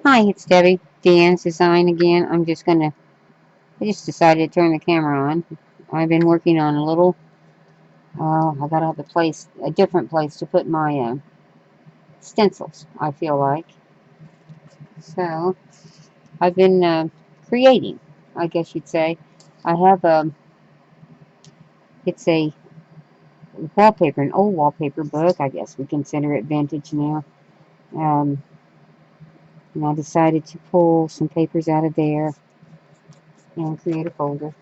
Hi, it's Debbie. D.Ann's Design again. I just decided to turn the camera on. I've been working on a little, I gotta have a different place to put my stencils, I feel like. So, I've been creating, I guess you'd say. I have it's a wallpaper, an old wallpaper book. I guess we consider it vintage now. Um, and I decided to pull some papers out of there and create a folder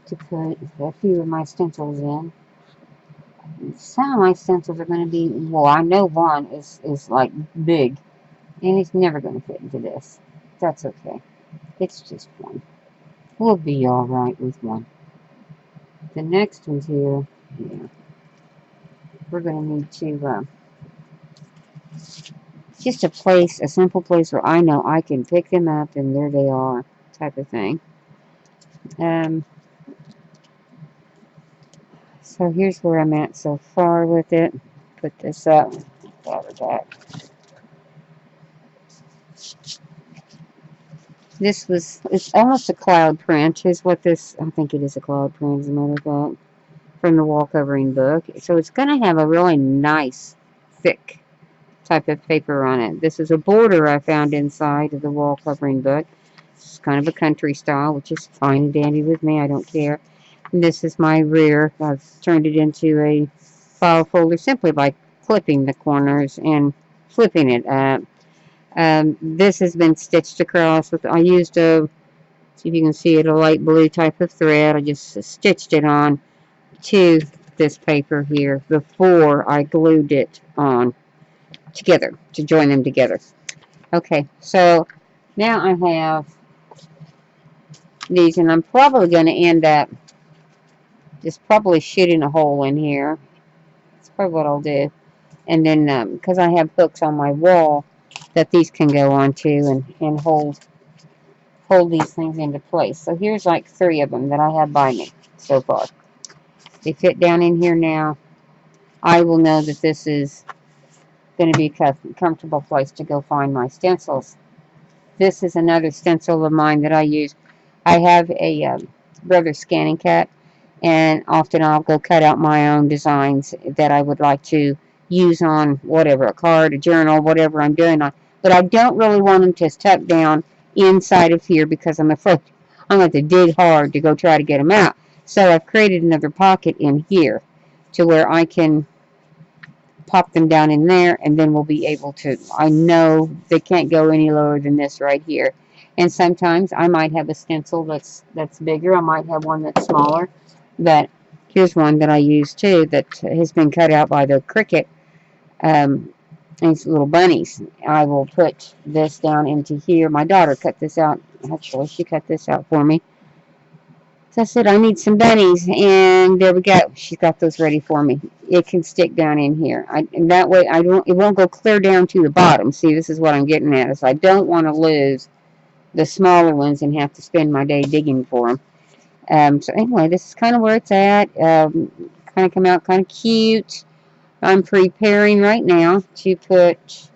to put a few of my stencils in. Some of my stencils are going to be, well, I know one is like big, and it's never going to fit into this. That's okay. It's just one. We'll be alright with one. The next one's here. Yeah. We're going to need to, just a simple place where I know I can pick them up and there they are, type of thing. Um, so here's where I'm at so far with it. Put this up. Cover that. It's almost a cloud print, is what this, I think it is a cloud print, as a matter of fact, from the wall covering book. So it's going to have a really nice, thick type of paper on it. This is a border I found inside of the wall covering book. It's kind of a country style, which is fine and dandy with me. I don't care. And this is my rear. I've turned it into a file folder simply by clipping the corners and flipping it up. This has been stitched across with, I used see if you can see it, a light blue type of thread. I just stitched it on to this paper here before I glued it on together to join them together. Okay, so now I have these, and I'm probably going to end up just probably shooting a hole in here. That's probably what I'll do. And then, because I have hooks on my wall that these can go onto and hold these things into place. So here's like 3 of them that I have by me so far. They fit down in here now. I will know that this is going to be a comfortable place to go find my stencils. This is another stencil of mine that I use. I have a Brother Scanning Cat, and often I'll go cut out my own designs that I would like to use on whatever, a card, a journal, whatever I'm doing on. But I don't really want them to tuck down inside of here because I'm afraid I'm going to dig hard to go try to get them out. So I've created another pocket in here to where I can pop them down in there, and then we'll be able to, I know they can't go any lower than this right here. And sometimes I might have a stencil that's bigger. I might have one that's smaller. But here's one that I use too that has been cut out by the Cricut. These little bunnies. I will put this down into here. My daughter cut this out. Actually, she cut this out for me. So I said, I need some bunnies, and there we go. She's got those ready for me. It can stick down in here. And that way, it won't go clear down to the bottom. See, this is what I'm getting at. Is I don't want to lose the smaller ones and have to spend my day digging for them. So anyway, this is kind of where it's at. Kind of come out kind of cute. I'm preparing right now to put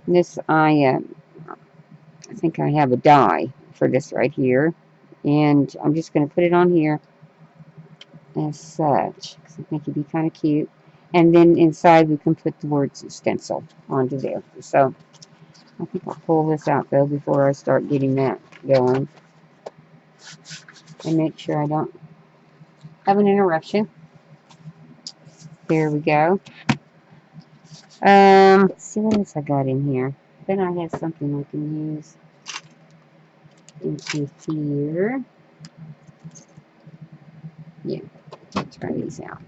this. I think I have a die for this right here, and I'm just going to put it on here as such, because I think it'd be kind of cute. And then inside we can put the words stencil onto there. So I think I'll pull this out though before I start getting that going, and make sure I don't have an interruption. There we go. Let's see what else I got in here. Then I have something I can use into here. Yeah, try these out.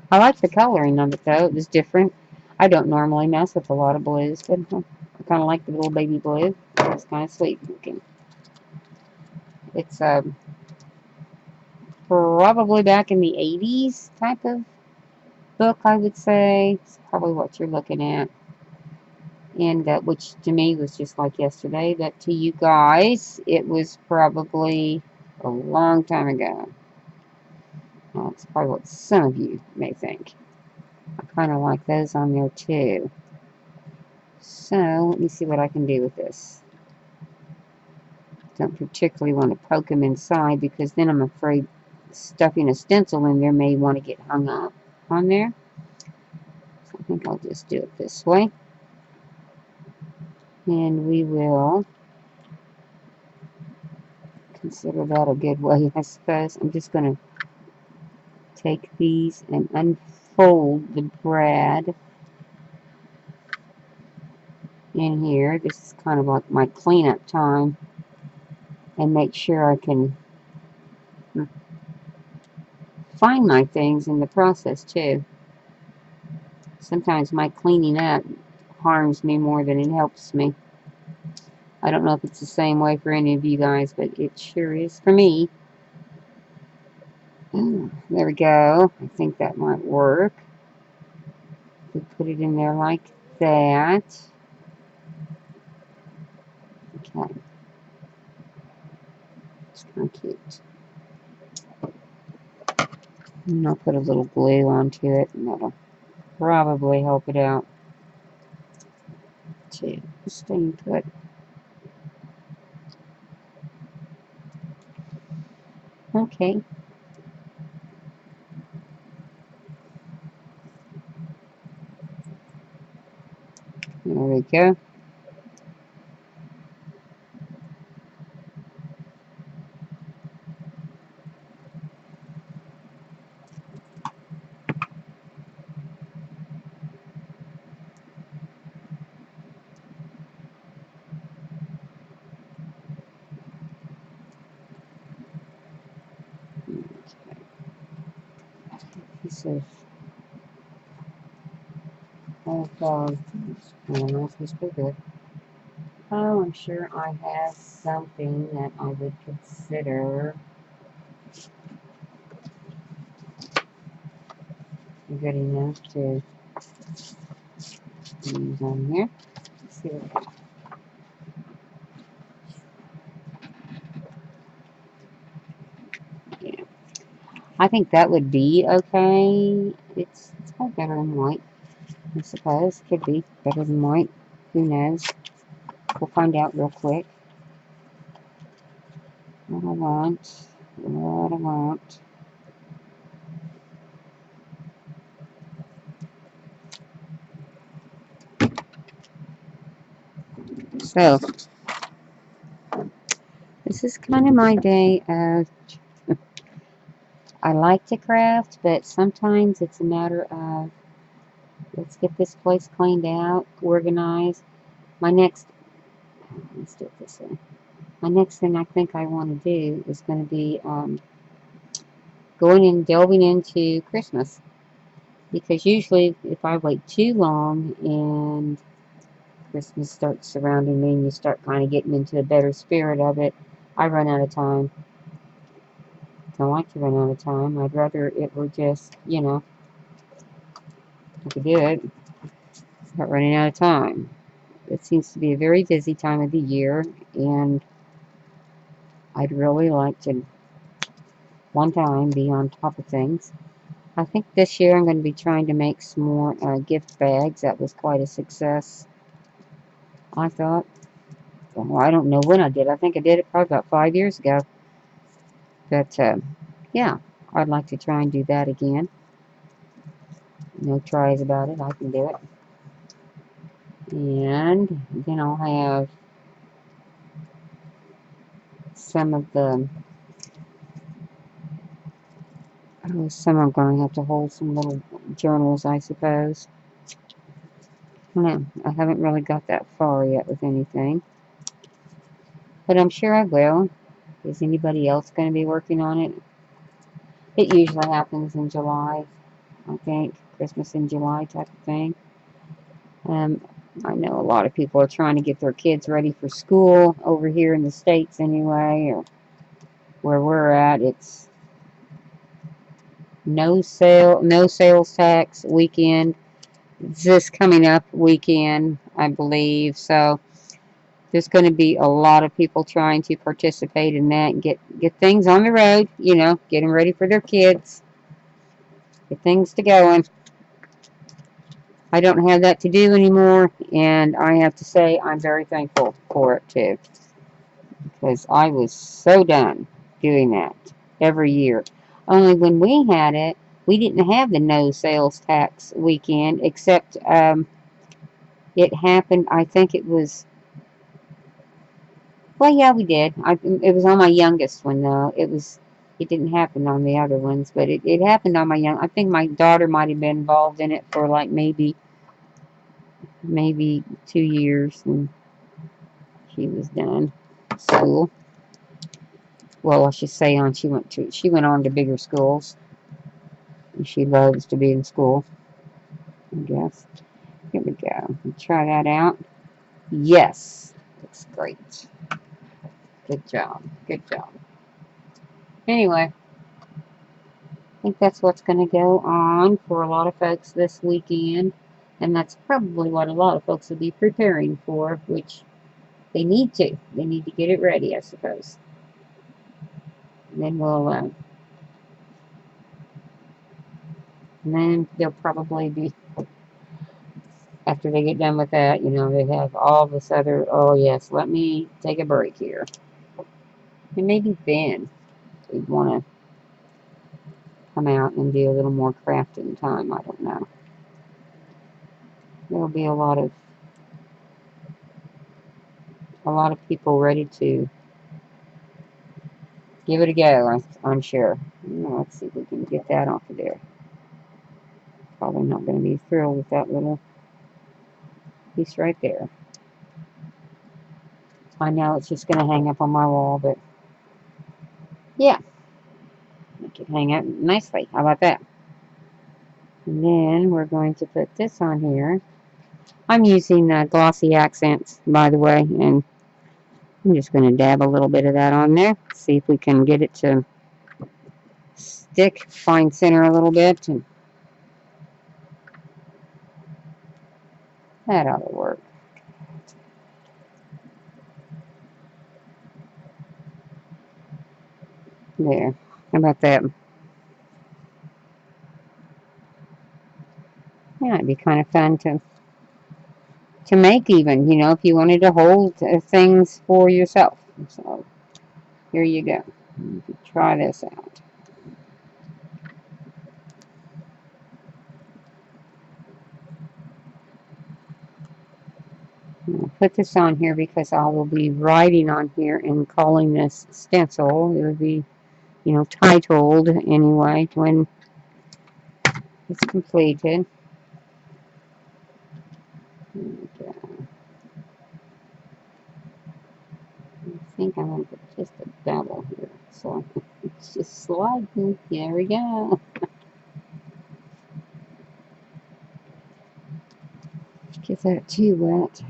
I like the coloring of it though. It was different. I don't normally mess with a lot of blues, but I kind of like the little baby blue. It's kind of sweet looking. It's probably back in the 80s type of book, I would say. It's probably what you're looking at. And which to me was just like yesterday, but to you guys, it was probably a long time ago. That's probably what some of you may think. I kind of like those on there too. So, let me see what I can do with this. Don't particularly want to poke them inside because then I'm afraid stuffing a stencil in there may want to get hung up on there. So I think I'll just do it this way. And we will consider that a good way, I suppose. I'm just going to take these and unfold the brad in here. This is kind of like my cleanup time, and make sure I can find my things in the process too. Sometimes my cleaning up harms me more than it helps me. I don't know if it's the same way for any of you guys, but it sure is for me. There we go. I think that might work. We put it in there like that. Okay. It's kind of cute. And I'll put a little glue onto it, and that'll probably help it out too. Staying put. Okay. There we go. Piece of nice piece of paper. Oh, I'm sure I have something that I would consider good enough to use on here. Let's see what yeah. I think that would be okay. It's probably better than white, I suppose. Could be better than white. Who knows? We'll find out real quick. What I want. What I want. So, this is kind of my day of, I like to craft, but sometimes it's a matter of, let's get this place cleaned out, organized. My next, let's do it this way. My next thing I think I want to do is going to be going and delving into Christmas. Because usually if I wait too long and Christmas starts surrounding me and you start kind of getting into a better spirit of it, I run out of time. Don't like to run out of time. I'd rather it were just, you know, I could do it, but running out of time. It seems to be a very busy time of the year, and I'd really like to, one time, be on top of things. I think this year I'm going to be trying to make some more gift bags. That was quite a success, I thought. Well, I don't know when I did. I think I did it probably about 5 years ago. But, yeah, I'd like to try and do that again. No tries about it. I can do it. And then I'll have some of the, some I'm going to have to hold some little journals, I suppose. No, I haven't really got that far yet with anything. But I'm sure I will. Is anybody else going to be working on it? It usually happens in July, I think. Christmas in July type of thing. I know a lot of people are trying to get their kids ready for school over here in the States anyway, or where we're at. It's no sales tax weekend. It's this coming up weekend, I believe. So there's going to be a lot of people trying to participate in that and get things on the road, you know, get them ready for their kids, get things to going. I don't have that to do anymore, and I have to say I'm very thankful for it too, because I was so done doing that every year. Only when we had it, we didn't have the no sales tax weekend, except it happened, I think it was, well, yeah, we did. It was on my youngest one, though. It didn't happen on the other ones, but it happened on my I think my daughter might have been involved in it for like maybe 2 years, and she was done school. Well, I should say she went on to bigger schools. And she loves to be in school, I guess. Here we go. Try that out. Yes, looks great. Good job. Good job. Anyway, I think that's what's going to go on for a lot of folks this weekend. And that's probably what a lot of folks will be preparing for, which they need to. They need to get it ready, I suppose. And then and then they'll probably be, after they get done with that, they have all this other, oh yes, let me take a break here. And maybe then they'd want to come out and do a little more crafting time. I don't know. There'll be a lot of people ready to give it a go, I'm sure. Let's see if we can get that off of there. Probably not going to be thrilled with that little piece right there. I know it's just going to hang up on my wall, but yeah, make it hang up nicely. How about that? And then we're going to put this on here. I'm using glossy accents, by the way, and I'm just going to dab a little bit of that on there. See if we can get it to stick, fine center a little bit, and that ought to work. There. How about that? Yeah, it'd be kind of fun to make even, if you wanted to hold things for yourself. So, here you go. You can try this out. I'll put this on here because I will be writing on here and calling this stencil. It would be, titled anyway when it's completed. And, I think I'm going to put just a bevel here. So it's just sliding. There we go. Get that too wet.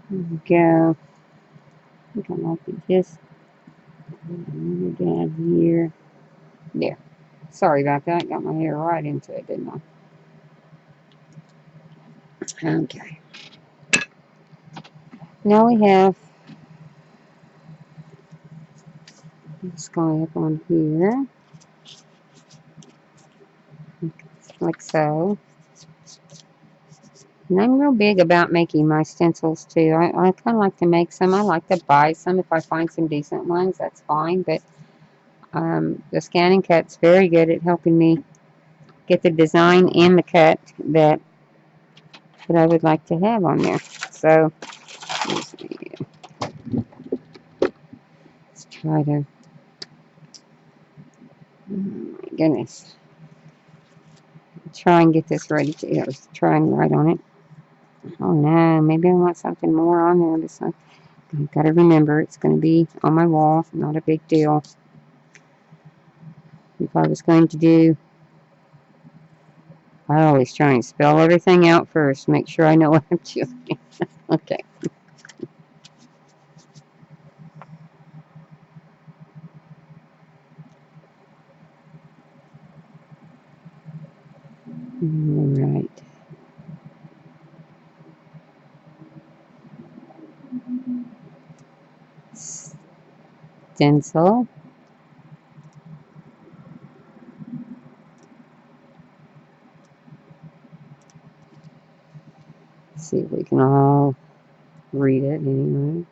There we go. I think I like to just dab here. There. Sorry about that. Got my hair right into it, didn't I? Okay. Now we have this guy up on here. Like so. And I'm real big about making my stencils too. I kind of like to make some. I like to buy some if I find some decent ones. That's fine. But the Scan and Cut's very good at helping me get the design and the cut that I would like to have on there. So let's try to. Oh my goodness. Try and get this ready to. I was trying to write on it. Oh no, maybe I want something more on there. This one. I've got to remember it's going to be on my wall. Not a big deal. If I was going to do, I always try and spell everything out first. Make sure I know what I'm doing. Okay. All right. Stencil. See if we can all read it anyway.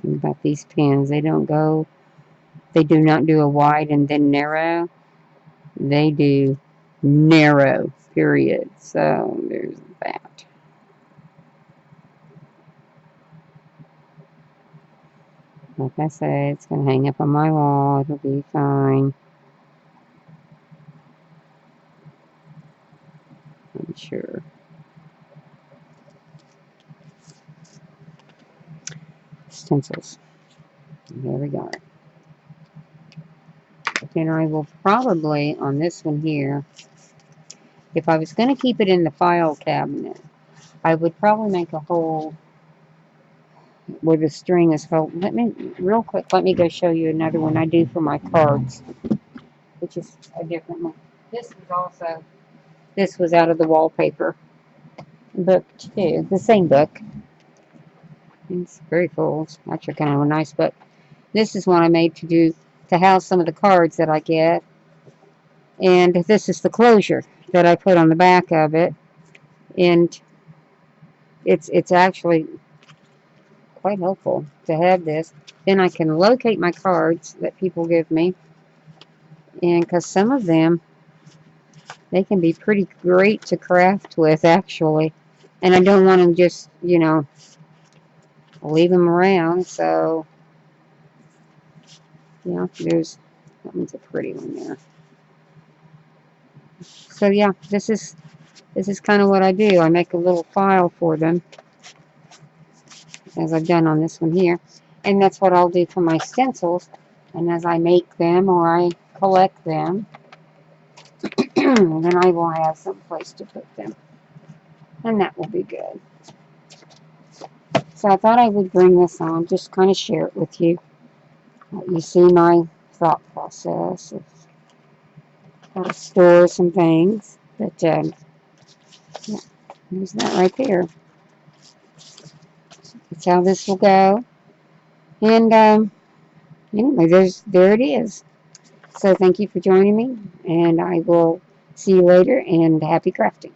Think about these pens. They do not do a wide and then narrow. They do narrow, period. So there's that. Like I said, it's going to hang up on my wall. It'll be fine. I'm sure. Stencils. There we go. Then I will probably, on this one here, if I was going to keep it in the file cabinet, I would probably make a hole where the string is held. Real quick, let me go show you another one I do for my cards, which is a different one. This was out of the Wallpaper book too, the same book. It's very cool. It's actually kind of a nice book. This is one I made to house some of the cards that I get. And this is the closure that I put on the back of it. And it's actually quite helpful to have this. Then I can locate my cards that people give me. And because some of them, they can be pretty great to craft with, actually. And I don't want to just, leave them around. So, that one's a pretty one there. So yeah, this is kind of what I do. I make a little file for them, as I've done on this one here. And that's what I'll do for my stencils. And as I make them or I collect them, then I will have some place to put them. And that will be good. So I thought I would bring this on, just kind of share it with you. You see my thought process of how to store some things. But, yeah, there's that right there. That's how this will go. And, anyway, there it is. So thank you for joining me, and I will see you later, and happy crafting.